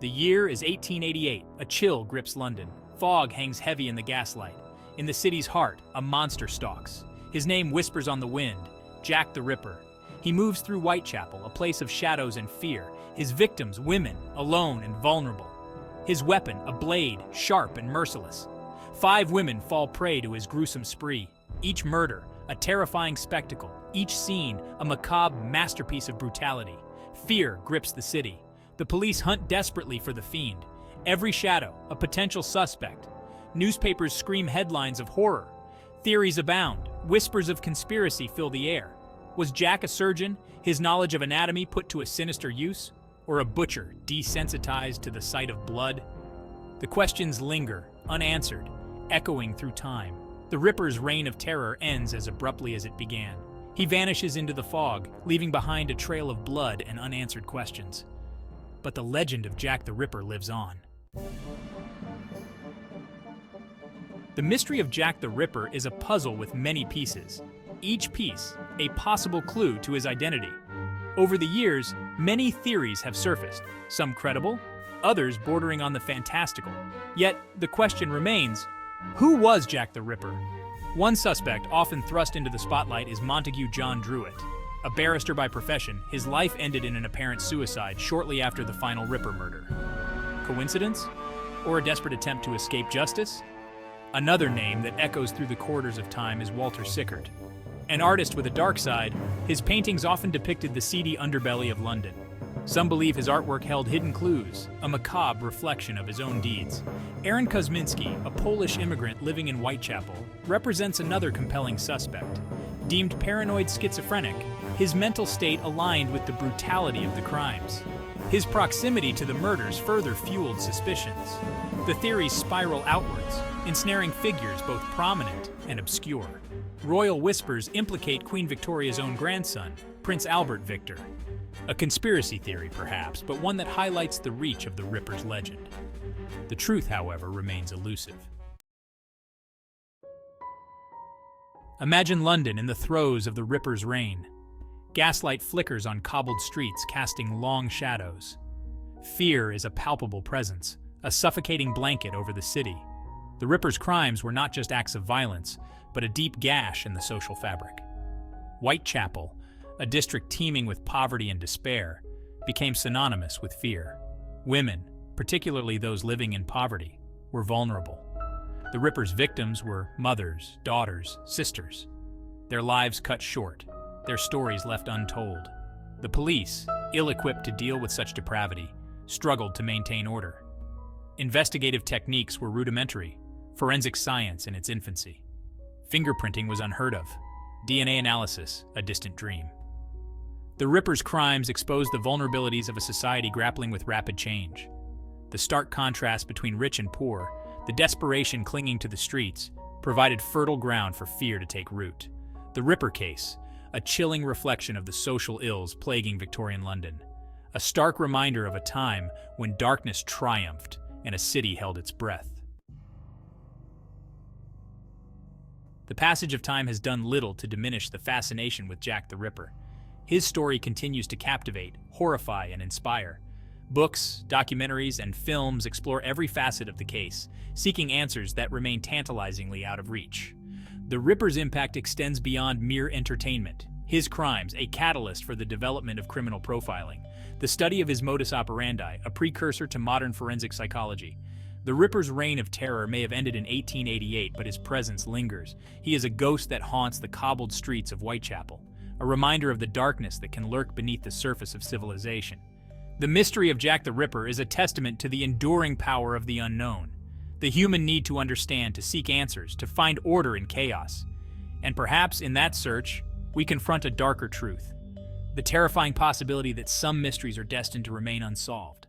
The year is 1888. A chill grips London. Fog hangs heavy in the gaslight. In the city's heart, a monster stalks. His name whispers on the wind, Jack the Ripper. He moves through Whitechapel, a place of shadows and fear. His victims, women, alone and vulnerable. His weapon, a blade, sharp and merciless. 5 women fall prey to his gruesome spree. Each murder, a terrifying spectacle. Each scene, a macabre masterpiece of brutality. Fear grips the city. The police hunt desperately for the fiend. Every shadow, a potential suspect. Newspapers scream headlines of horror. Theories abound. Whispers of conspiracy fill the air. Was Jack a surgeon, his knowledge of anatomy put to a sinister use? Or a butcher, desensitized to the sight of blood? The questions linger, unanswered, echoing through time. The Ripper's reign of terror ends as abruptly as it began. He vanishes into the fog, leaving behind a trail of blood and unanswered questions. But the legend of Jack the Ripper lives on. The mystery of Jack the Ripper is a puzzle with many pieces. Each piece, a possible clue to his identity. Over the years, many theories have surfaced, some credible, others bordering on the fantastical. Yet, the question remains, who was Jack the Ripper? One suspect often thrust into the spotlight is Montague John Druitt. A barrister by profession, his life ended in an apparent suicide shortly after the final Ripper murder. Coincidence? Or a desperate attempt to escape justice? Another name that echoes through the corridors of time is Walter Sickert. An artist with a dark side, his paintings often depicted the seedy underbelly of London. Some believe his artwork held hidden clues, a macabre reflection of his own deeds. Aaron Kosminski, a Polish immigrant living in Whitechapel, represents another compelling suspect. Deemed paranoid schizophrenic, his mental state aligned with the brutality of the crimes. His proximity to the murders further fueled suspicions. The theories spiral outwards, ensnaring figures both prominent and obscure. Royal whispers implicate Queen Victoria's own grandson, Prince Albert Victor. A conspiracy theory, perhaps, but one that highlights the reach of the Ripper's legend. The truth, however, remains elusive. Imagine London in the throes of the Ripper's reign. Gaslight flickers on cobbled streets, casting long shadows. Fear is a palpable presence, a suffocating blanket over the city. The Ripper's crimes were not just acts of violence, but a deep gash in the social fabric. Whitechapel, a district teeming with poverty and despair, became synonymous with fear. Women, particularly those living in poverty, were vulnerable. The Ripper's victims were mothers, daughters, sisters. Their lives cut short, their stories left untold. The police, ill-equipped to deal with such depravity, struggled to maintain order. Investigative techniques were rudimentary, forensic science in its infancy. Fingerprinting was unheard of, DNA analysis a distant dream. The Ripper's crimes exposed the vulnerabilities of a society grappling with rapid change. The stark contrast between rich and poor, the desperation clinging to the streets, provided fertile ground for fear to take root. The Ripper case, a chilling reflection of the social ills plaguing Victorian London. A stark reminder of a time when darkness triumphed and a city held its breath. The passage of time has done little to diminish the fascination with Jack the Ripper. His story continues to captivate, horrify, and inspire. Books, documentaries, and films explore every facet of the case, seeking answers that remain tantalizingly out of reach. The Ripper's impact extends beyond mere entertainment. His crimes, a catalyst for the development of criminal profiling. The study of his modus operandi, a precursor to modern forensic psychology. The Ripper's reign of terror may have ended in 1888, but his presence lingers. He is a ghost that haunts the cobbled streets of Whitechapel, a reminder of the darkness that can lurk beneath the surface of civilization. The mystery of Jack the Ripper is a testament to the enduring power of the unknown, the human need to understand, to seek answers, to find order in chaos. And perhaps in that search, we confront a darker truth, the terrifying possibility that some mysteries are destined to remain unsolved.